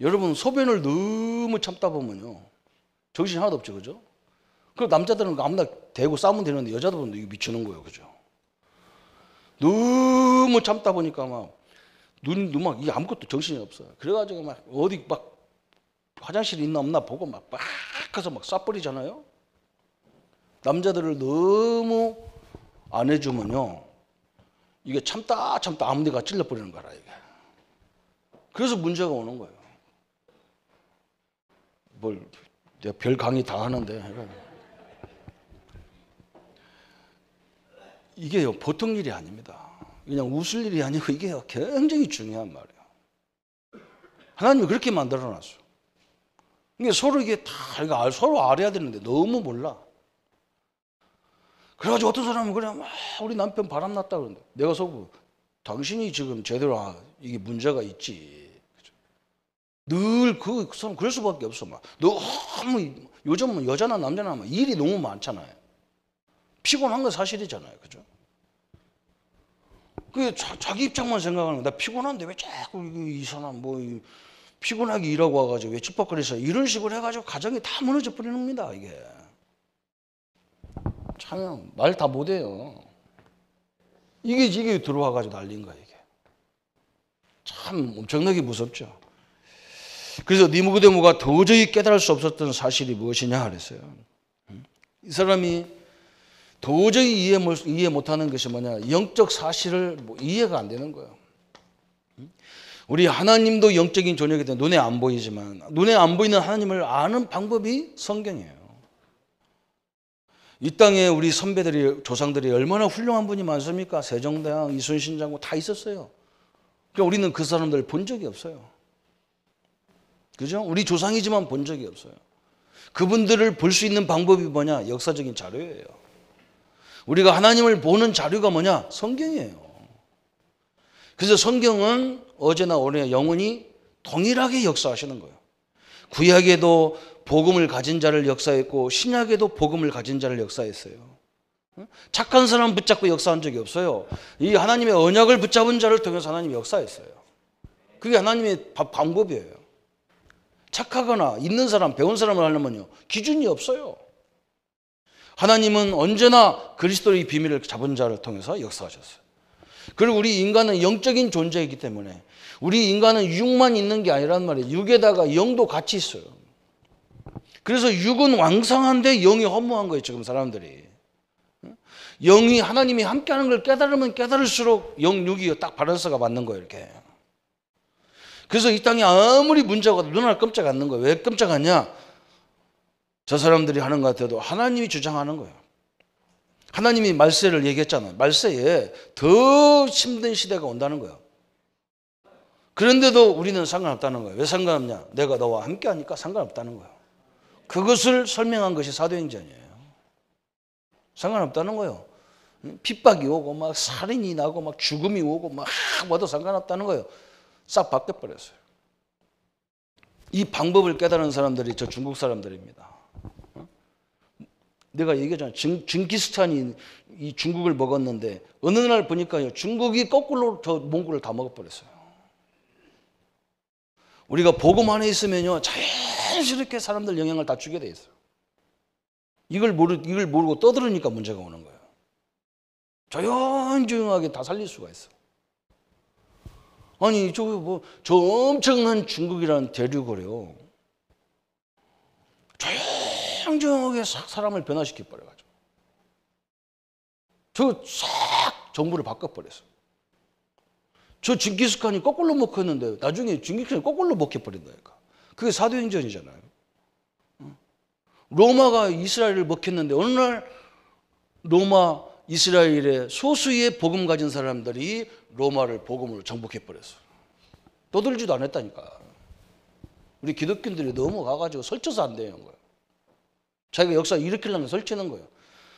A: 여러분, 소변을 너무 참다 보면요, 정신이 하나도 없죠, 그죠? 그럼 남자들은 아무나 대고 싸우면 되는데 여자들은 이거 미치는 거예요, 그죠? 너무 참다 보니까 막 이 아무것도 정신이 없어요. 그래가지고 막 어디 막 화장실이 있나 없나 보고 막 가서 막 쏴버리잖아요. 남자들을 너무 안 해주면요, 이게 참다 아무데가 찔러버리는 거라 이게. 그래서 문제가 오는 거예요. 내가 별 강의 다 하는데 이게요, 보통 일이 아닙니다. 그냥 웃을 일이 아니고 이게 굉장히 중요한 말이에요. 하나님이 그렇게 만들어놨어요. 이게 서로 이게 다 서로 알아야 되는데 너무 몰라. 그래가지고 어떤 사람은 그래, 우리 남편 바람났다 그러는데 내가 속으로 당신이 지금 제대로 이게 문제가 있지. 늘 그 사람 그럴 수밖에 없어. 막 너무 요즘은 여자나 남자나 일이 너무 많잖아요. 피곤한 건 사실이잖아요, 그죠? 그 자기 입장만 생각하는 거야. 나 피곤한데 왜 자꾸 이 사람 피곤하게 일하고 와가지고 왜 ጭ박거리서 이런 식으로 해가지고 가정이 다 무너져 버리는 겁니다. 이게 참 말 다 못해요. 이게 들어와가지고 난린 거야 이게. 참 엄청나게 무섭죠. 그래서 니고데모가 도저히 깨달을 수 없었던 사실이 무엇이냐 그랬어요. 이 사람이 도저히 이해 못하는 것이 뭐냐, 영적 사실을 이해가 안 되는 거예요. 우리 하나님도 영적인 존재이기 때문에 눈에 안 보이지만 눈에 안 보이는 하나님을 아는 방법이 성경이에요. 이 땅에 우리 선배들이, 조상들이 얼마나 훌륭한 분이 많습니까? 세종대왕, 이순신 장군 다 있었어요. 그러니까 우리는 그 사람들 본 적이 없어요. 그죠? 우리 조상이지만 본 적이 없어요. 그분들을 볼 수 있는 방법이 뭐냐? 역사적인 자료예요. 우리가 하나님을 보는 자료가 뭐냐? 성경이에요. 그래서 성경은 어제나 오늘 영원히 동일하게 역사하시는 거예요. 구약에도 복음을 가진 자를 역사했고 신약에도 복음을 가진 자를 역사했어요. 착한 사람 붙잡고 역사한 적이 없어요. 이 하나님의 언약을 붙잡은 자를 통해서 하나님이 역사했어요. 그게 하나님의 방법이에요. 착하거나 있는 사람, 배운 사람을 하려면요, 기준이 없어요. 하나님은 언제나 그리스도의 비밀을 잡은 자를 통해서 역사하셨어요. 그리고 우리 인간은 영적인 존재이기 때문에 우리 인간은 육만 있는 게 아니란 말이에요. 육에다가 영도 같이 있어요. 그래서 육은 왕성한데 영이 허무한 거예요, 지금 사람들이. 영이 하나님이 함께하는 걸 깨달으면 깨달을수록 영, 육이 딱 밸런스가 맞는 거예요, 이렇게. 그래서 이 땅에 아무리 문제가 눈알 깜짝 않는 거예요. 왜 깜짝 않냐? 저 사람들이 하는 것 같아도 하나님이 주장하는 거예요. 하나님이 말세를 얘기했잖아요. 말세에 더 힘든 시대가 온다는 거예요. 그런데도 우리는 상관없다는 거예요. 왜 상관없냐? 내가 너와 함께 하니까 상관없다는 거예요. 그것을 설명한 것이 사도행전이에요. 상관없다는 거예요. 핍박이 오고 막 살인이 나고 막 죽음이 오고 막 와도 상관없다는 거예요. 싹 바뀌어버렸어요. 이 방법을 깨달은 사람들이 저 중국 사람들입니다. 내가 얘기했잖아. 징기스칸이 이 중국을 먹었는데 어느 날 보니까요, 중국이 거꾸로 저 몽골을 다 먹어버렸어요. 우리가 복음 안에 있으면요, 자연스럽게 사람들 영향을 다 주게 돼 있어요. 이걸 모르고 떠들으니까 문제가 오는 거예요. 조용조용하게 다 살릴 수가 있어. 아니, 저 엄청난 중국이라는 대륙을요, 초량정하게 싹 사람을 변화시켜 버려가지고 저 싹 정부를 바꿔버렸어. 저 징기스칸이 거꾸로 먹혔는데 나중에 징기스칸이 거꾸로 먹혀버린다니까. 그게 사도행전이잖아요. 로마가 이스라엘을 먹혔는데 어느 날 로마 이스라엘의 소수의 복음 가진 사람들이 로마를 복음으로 정복해버렸어. 떠들지도 않았다니까. 우리 기독교인들이 넘어가가지고 설쳐서 안 되는 거예요. 자기가 역사 일으키려면 설치는 거예요.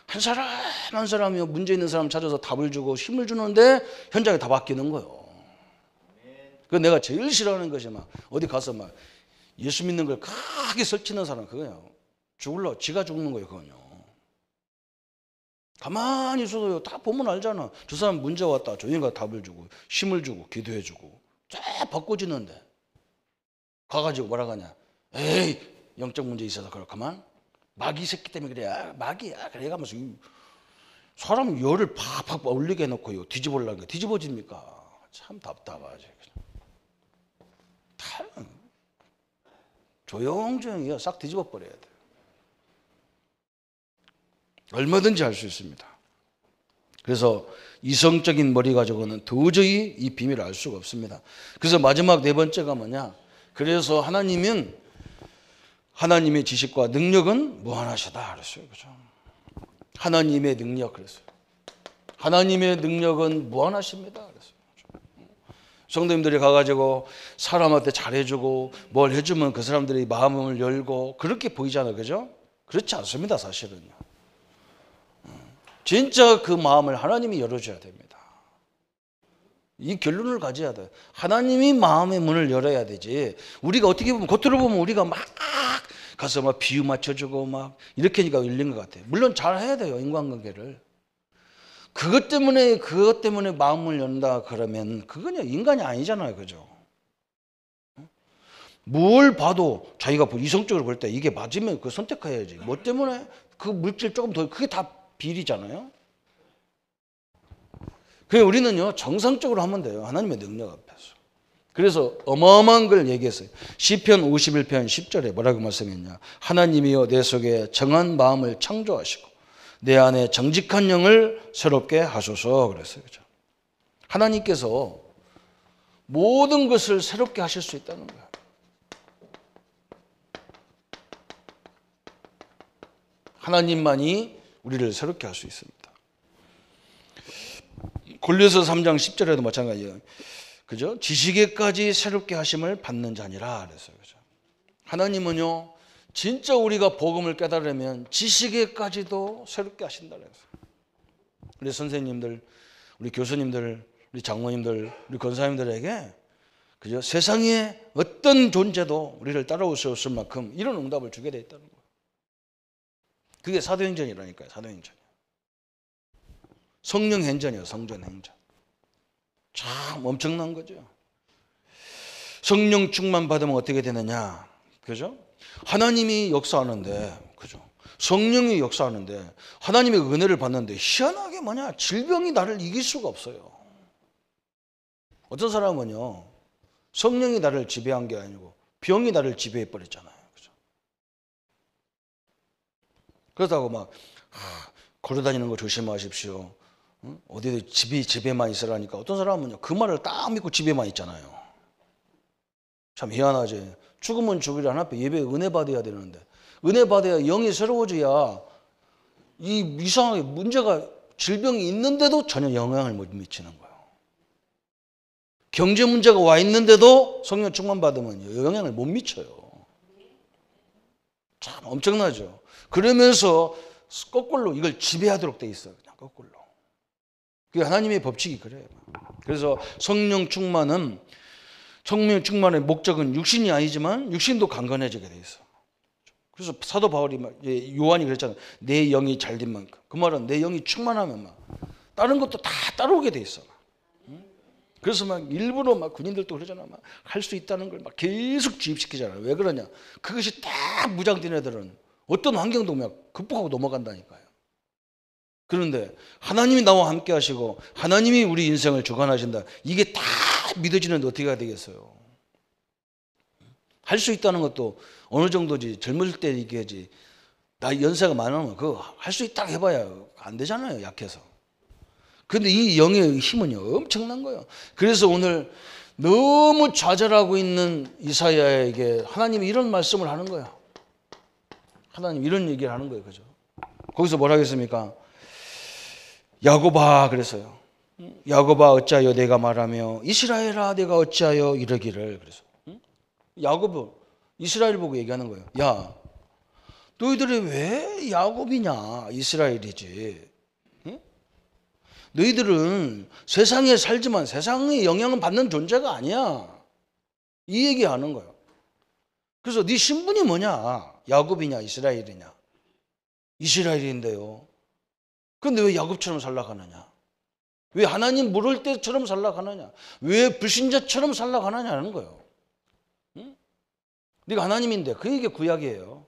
A: 한 사람 한 사람이 문제 있는 사람 찾아서 답을 주고 힘을 주는데 현장이 다 바뀌는 거예요. 그 내가 제일 싫어하는 것이 막 어디 가서 막 예수 믿는 걸 크게 설치는 사람 그거예요. 죽을러 지가 죽는 거예요. 그건요. 가만히 있어도요. 다 보면 알잖아. 저 사람 문제 왔다. 저희가 답을 주고 힘을 주고 기도해 주고 쫙 바꿔지는데 가가지고 뭐라 하냐. 에이 영적 문제 있어서 그렇구만. 마귀 새끼 때문에 그래. 마귀야. 그래 가면서 사람 열을 팍팍 올리게 해놓고요. 뒤집으려는 게 뒤집어집니까? 참 답답하지. 다 조용조용히 싹 뒤집어 버려야 돼요. 얼마든지 할 수 있습니다. 그래서 이성적인 머리 가지고는 도저히 이 비밀을 알 수가 없습니다. 그래서 마지막 네 번째가 뭐냐? 그래서 하나님의 지식과 능력은 무한하시다 그랬어요. 그죠? 하나님의 능력 그랬어요. 하나님의 능력은 무한하십니다 그랬어요. 성도님들이 가가지고 사람한테 잘해주고 뭘 해주면 그 사람들이 마음을 열고 그렇게 보이잖아요. 그죠? 그렇지 않습니다. 사실은요. 진짜 그 마음을 하나님이 열어줘야 됩니다. 이 결론을 가져야 돼요. 하나님이 마음의 문을 열어야 되지. 우리가 어떻게 보면 겉으로 보면 우리가 막 가서 막 비유 맞춰주고 막 이렇게 하니까 열린 것 같아요. 물론 잘 해야 돼요. 인간관계를. 그것 때문에 마음을 연다 그러면 그건 인간이 아니잖아요. 그죠? 뭘 봐도 자기가 이성적으로 볼 때 이게 맞으면 그 선택해야지. 뭐 때문에 그 물질 조금 더 그게 다 비리잖아요. 그래서 우리는요 정상적으로 하면 돼요. 하나님의 능력 앞에서. 그래서 어마어마한 걸 얘기했어요. 시편 51편 10절에 뭐라고 말씀했냐. 하나님이여 내 속에 정한 마음을 창조하시고 내 안에 정직한 영을 새롭게 하소서 그랬어요. 그죠? 하나님께서 모든 것을 새롭게 하실 수 있다는 거예요. 하나님만이 우리를 새롭게 할 수 있습니다. 골로새 3장 10절에도 마찬가지예요. 그죠? 지식에까지 새롭게 하심을 받는 자니라 그랬어요. 그죠? 하나님은요, 진짜 우리가 복음을 깨달으면 지식에까지도 새롭게 하신다 그랬어요. 우리 선생님들, 우리 교수님들, 우리 장모님들, 우리 권사님들에게 그죠? 세상에 어떤 존재도 우리를 따라올 수 없을 만큼 이런 응답을 주게 돼 있다는 거예요. 그게 사도행전이라니까요. 사도행전. 성령 행전이에요. 성전 행전. 참 엄청난 거죠. 성령 충만 받으면 어떻게 되느냐? 그죠? 하나님이 역사하는데, 그죠? 성령이 역사하는데, 하나님의 은혜를 받는데, 희한하게 뭐냐? 질병이 나를 이길 수가 없어요. 어떤 사람은요, 성령이 나를 지배한 게 아니고, 병이 나를 지배해버렸잖아요. 그죠? 그렇다고 막, 걸어다니는 거 조심하십시오. 어디도 집에만 있으라니까 어떤 사람은요 그 말을 딱 믿고 집에만 있잖아요. 참 희한하지. 죽으면 죽으리라 앞에 예배에 은혜 받아야 되는데 은혜 받아야 영이 새로워져야 이상하게 문제가 질병이 있는데도 전혀 영향을 못 미치는 거예요. 경제 문제가 와 있는데도 성령 충만 받으면 영향을 못 미쳐요. 참 엄청나죠. 그러면서 거꾸로 이걸 지배하도록 돼 있어요. 그냥 거꾸로. 그게 하나님의 법칙이 그래요. 그래서 성령 충만의 목적은 육신이 아니지만 육신도 강건해지게 돼 있어. 그래서 사도 바울이 요한이 그랬잖아요. 내 영이 잘된 만큼. 그 말은 내 영이 충만하면 막 다른 것도 다 따라오게 돼 있어. 그래서 막 일부러 막 군인들도 그러잖아. 막 할 수 있다는 걸 막 계속 주입시키잖아요. 왜 그러냐? 그것이 딱 무장된 애들은 어떤 환경도 막 극복하고 넘어간다니까요. 그런데 하나님이 나와 함께 하시고 하나님이 우리 인생을 주관하신다. 이게 다 믿어지는데 어떻게 해야 되겠어요? 할 수 있다는 것도 어느 정도지. 젊을 때 얘기하지. 나 연세가 많으면 그거 할 수 있다고 해봐야 안 되잖아요, 약해서. 근데 이 영의 힘은요, 엄청난 거예요. 그래서 오늘 너무 좌절하고 있는 이사야에게 하나님이 이런 말씀을 하는 거야. 하나님 이런 얘기를 하는 거예요. 그죠? 거기서 뭐라 하겠습니까? 야곱아 그랬어요. 야곱아 어찌하여 내가 말하며 이스라엘아 내가 어찌하여 이러기를. 그래서 야곱은 이스라엘 보고 얘기하는 거예요. 야, 너희들이 왜 야곱이냐? 이스라엘이지. 응? 너희들은 세상에 살지만 세상의 영향을 받는 존재가 아니야. 이 얘기하는 거예요. 그래서 네 신분이 뭐냐? 야곱이냐 이스라엘이냐? 이스라엘인데요. 그런데 왜 야곱처럼 살아가느냐? 왜 하나님 모를 때처럼 살아가느냐? 왜 불신자처럼 살아가느냐는 거예요. 응? 네가 하나님인데 그 얘기 구약이에요.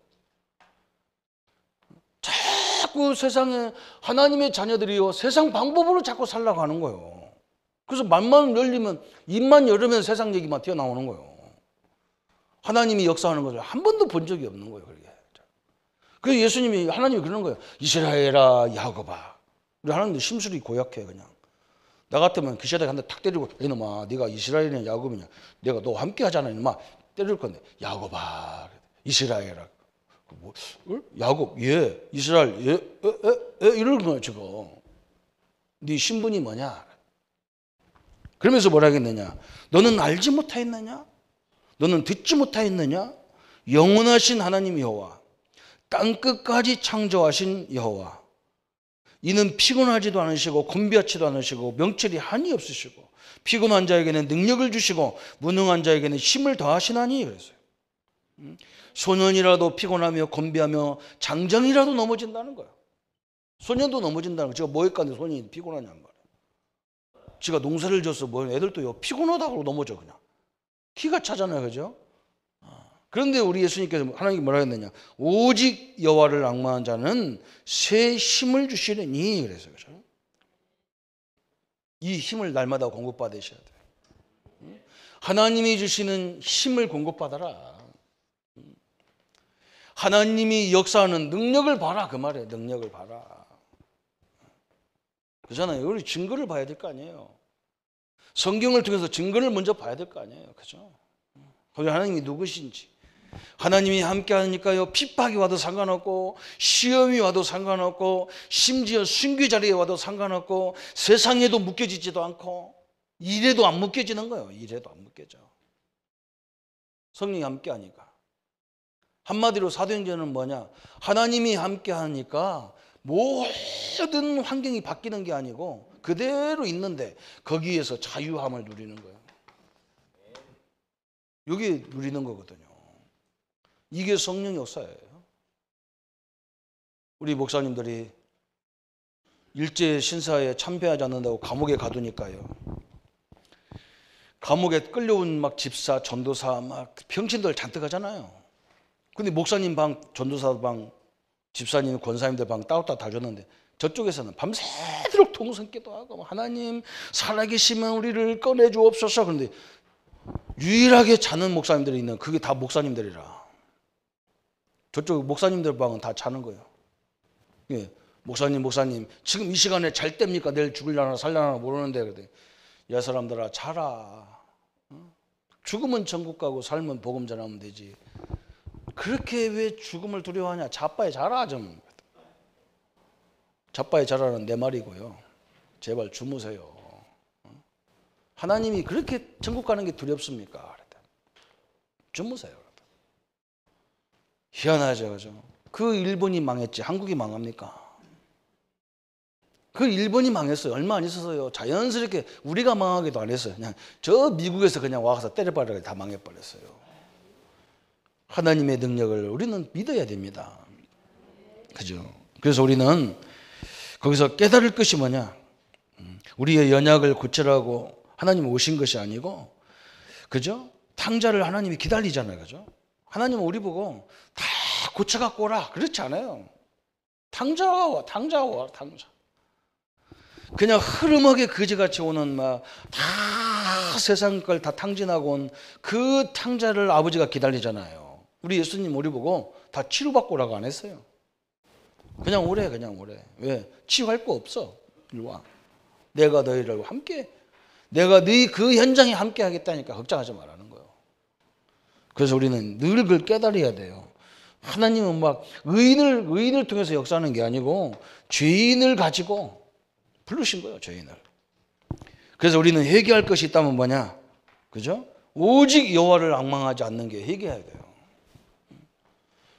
A: 자꾸 세상에 하나님의 자녀들이요 세상 방법으로 자꾸 살아가는 거예요. 그래서 말만 열리면 입만 열으면 세상 얘기만 튀어나오는 거예요. 하나님이 역사하는 것을 한 번도 본 적이 없는 거예요. 그게. 그래서 예수님이 하나님이 그러는 거예요. 이스라엘아 야곱아. 우리 하나님도 심술이 고약해 그냥. 나 같으면 기시다가 한 대 탁 때리고 이놈아 네가 이스라엘이냐 야곱이냐 내가 너 함께 하잖아 이놈아 때릴 건데 야곱아 이스라엘아 뭐, 야곱 예 이스라엘 예 이러는 거예요 지금. 네 신분이 뭐냐. 그러면서 뭐라 하겠느냐. 너는 알지 못하였느냐. 너는 듣지 못하였느냐. 영원하신 하나님 여호와 땅끝까지 창조하신 여호와 이는 피곤하지도 않으시고 곤비하지도 않으시고 명철이 한이 없으시고 피곤한 자에게는 능력을 주시고 무능한 자에게는 힘을 더하시나니 그랬어요. 소년이라도 피곤하며 곤비하며 장정이라도 넘어진다는 거예요. 소년도 넘어진다는 거예요. 제가 뭐했건데 소년이 피곤하냐는 말이에요. 제가 농사를 져서 뭐 애들도요 피곤하다고 넘어져 그냥. 키가 차잖아요. 그죠? 그런데 우리 예수님께서 하나님께 뭐라 했느냐. 오직 여호와를 앙망한 자는 새 힘을 주시려니 그래서 그죠? 이 힘을 날마다 공급받으셔야 돼요. 하나님이 주시는 힘을 공급받아라. 하나님이 역사하는 능력을 봐라 그 말이에요. 능력을 봐라. 그잖아요. 우리 증거를 봐야 될 거 아니에요. 성경을 통해서 증거를 먼저 봐야 될 거 아니에요. 그죠? 하나님이 누구신지. 하나님이 함께 하니까요 핍박이 와도 상관없고 시험이 와도 상관없고 심지어 순교 자리에 와도 상관없고 세상에도 묶여지지도 않고 이래도 안 묶여지는 거예요. 이래도 안 묶여져. 성령이 함께 하니까. 한마디로 사도행전은 뭐냐. 하나님이 함께 하니까 모든 환경이 바뀌는 게 아니고 그대로 있는데 거기에서 자유함을 누리는 거예요. 여기 누리는 거거든요. 이게 성령 역사예요. 우리 목사님들이 일제 신사에 참배하지 않는다고 감옥에 가두니까요. 감옥에 끌려온 막 집사, 전도사 막 병신들 잔뜩 하잖아요. 근데 목사님 방, 전도사 방, 집사님, 권사님들 방 따로따로 다 줬는데 저쪽에서는 밤새도록 통성기도 하고 하나님 살아계시면 우리를 꺼내주옵소서. 그런데 유일하게 자는 목사님들이 있는 그게 다 목사님들이라. 저쪽 목사님들 방은 다 자는 거예요. 예, 목사님 지금 이 시간에 잘 때입니까? 내일 죽으려나 살려나 모르는데 그래. 야 사람들아 자라. 죽으면 천국 가고 살면 복음 전하면 되지. 그렇게 왜 죽음을 두려워하냐. 자빠에 자라 좀. 자빠에 자라는 내 말이고요. 제발 주무세요. 하나님이 그렇게 천국 가는 게 두렵습니까? 주무세요. 희한하죠. 그죠? 그 일본이 망했지 한국이 망합니까? 그 일본이 망했어요. 얼마 안 있었어요. 자연스럽게 우리가 망하기도 안 했어요. 그냥 저 미국에서 그냥 와서 때려버리고 다 망해버렸어요. 하나님의 능력을 우리는 믿어야 됩니다. 그죠? 그래서 우리는 거기서 깨달을 것이 뭐냐? 우리의 연약을 고치라고 하나님 오신 것이 아니고, 그죠? 탕자를 하나님이 기다리잖아요. 그죠? 하나님은 우리 보고 다 고쳐갖고 오라. 그렇지 않아요. 탕자가 와. 그냥 흐름하게 거지같이 오는 막 다 세상 걸 다 탕진하고 온 그 탕자를 아버지가 기다리잖아요. 우리 예수님 우리 보고 다 치료받고 오라고 안 했어요. 그냥 오래. 왜? 치유할 거 없어. 이리 와. 내가 너희를 함께, 내가 너희 그 현장에 함께 하겠다니까 걱정하지 말라는 거예요. 그래서 우리는 늘 그걸 깨달아야 돼요. 하나님은 막 의인을 통해서 역사하는 게 아니고 죄인을 가지고 부르신 거예요. 죄인을. 그래서 우리는 회개할 것이 있다면 뭐냐? 그죠? 오직 여호와를 앙망하지 않는 게 회개해야 돼요.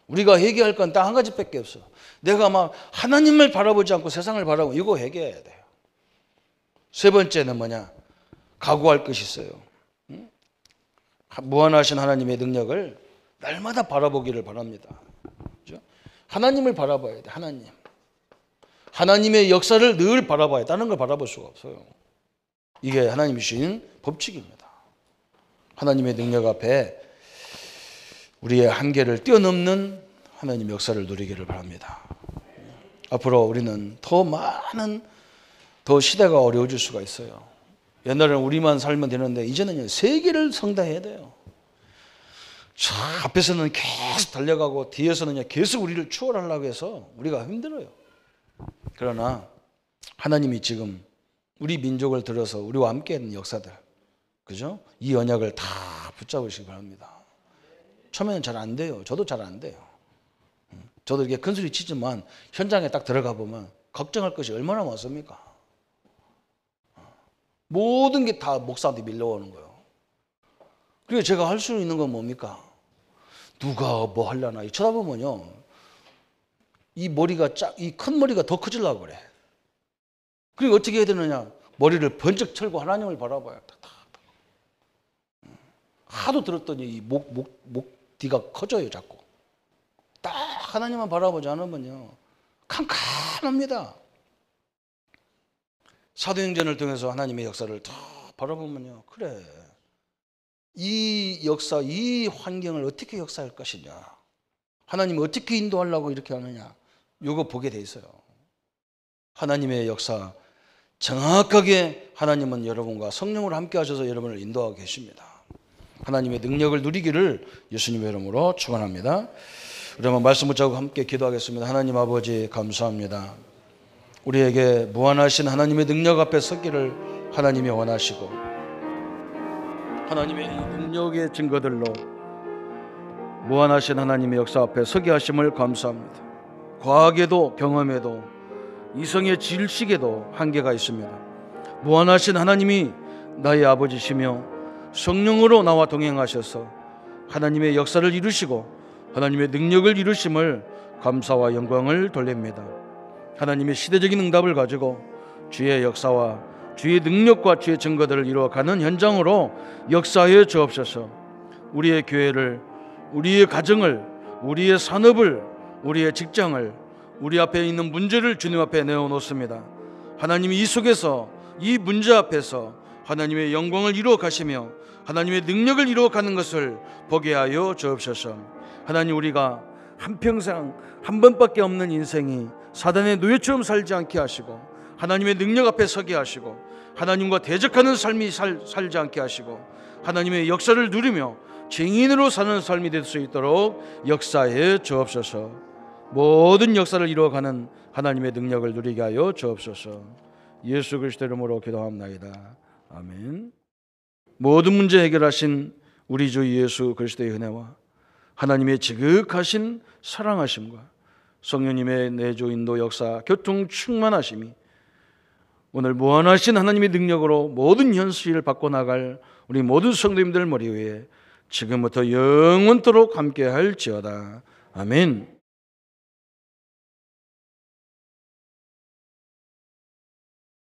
A: 우리가 회개할 건 딱 한 가지밖에 없어. 내가 막 하나님을 바라보지 않고 세상을 바라보고 이거 회개해야 돼요. 세 번째는 뭐냐? 각오할 것이 있어요. 무한하신 하나님의 능력을 날마다 바라보기를 바랍니다. 그죠? 하나님을 바라봐야 돼. 하나님의 역사를 늘 바라봐야 돼. 다른 걸 바라볼 수가 없어요. 이게 하나님이 주신 법칙입니다. 하나님의 능력 앞에 우리의 한계를 뛰어넘는 하나님의 역사를 누리기를 바랍니다. 앞으로 우리는 더 시대가 어려워질 수가 있어요. 옛날에는 우리만 살면 되는데 이제는 세계를 성다해야 돼요. 저 앞에서는 계속 달려가고 뒤에서는 계속 우리를 추월하려고 해서 우리가 힘들어요. 그러나 하나님이 지금 우리 민족을 들어서 우리와 함께하는 역사들, 그죠? 이 언약을 다 붙잡으시기 바랍니다. 처음에는 잘 안 돼요. 저도 잘 안 돼요. 저도 이렇게 큰 소리 치지만 현장에 딱 들어가 보면 걱정할 것이 얼마나 많습니까? 모든 게 다 목사한테 밀려오는 거예요. 그래서 제가 할 수 있는 건 뭡니까? 누가 뭐 하려나 쳐다보면요, 이 큰 머리가 더 커지려고 그래. 그리고 어떻게 해야 되느냐? 머리를 번쩍 철고 하나님을 바라봐요. 하도 들었더니 이 목 뒤가 커져요, 자꾸. 딱 하나님만 바라보지 않으면요, 캄캄합니다. 사도행전을 통해서 하나님의 역사를 다 바라보면요, 그래, 이 역사, 이 환경을 어떻게 역사할 것이냐, 하나님이 어떻게 인도하려고 이렇게 하느냐, 이거 보게 돼 있어요. 하나님의 역사 정확하게 하나님은 여러분과 성령으로 함께 하셔서 여러분을 인도하고 계십니다. 하나님의 능력을 누리기를 예수님의 이름으로 축원합니다. 여러분 말씀 붙잡고 함께 기도하겠습니다. 하나님 아버지 감사합니다. 우리에게 무한하신 하나님의 능력 앞에 서기를 하나님이 원하시고 하나님의 능력의 증거들로 무한하신 하나님의 역사 앞에 서게 하심을 감사합니다. 과학에도 경험에도 이성의 질식에도 한계가 있습니다. 무한하신 하나님이 나의 아버지시며 성령으로 나와 동행하셔서 하나님의 역사를 이루시고 하나님의 능력을 이루심을 감사와 영광을 돌립니다. 하나님의 시대적인 응답을 가지고 주의 역사와 주의 능력과 주의 증거들을 이루어가는 현장으로 역사해 주옵소서. 우리의 교회를, 우리의 가정을, 우리의 산업을, 우리의 직장을, 우리 앞에 있는 문제를 주님 앞에 내어놓습니다. 하나님이 이 속에서, 이 문제 앞에서 하나님의 영광을 이루어 가시며 하나님의 능력을 이루어 가는 것을 보게 하여 주옵소서. 하나님, 우리가 한평생 한 번밖에 없는 인생이 사단의 노예처럼 살지 않게 하시고 하나님의 능력 앞에 서게 하시고 하나님과 대적하는 삶이 살지 않게 하시고 하나님의 역사를 누리며 증인으로 사는 삶이 될 수 있도록 역사해 주옵소서. 모든 역사를 이루어가는 하나님의 능력을 누리게 하여 주옵소서. 예수 그리스도 이름으로 기도합나이다. 아멘. 모든 문제 해결하신 우리 주 예수 그리스도의 은혜와 하나님의 지극하신 사랑하심과 성령님의 내주 인도 역사 교통 충만하심이 오늘 무한하신 하나님의 능력으로 모든 현실을 바꿔나갈 우리 모든 성도님들 머리 위에 지금부터 영원토록 함께할지어다. 아멘.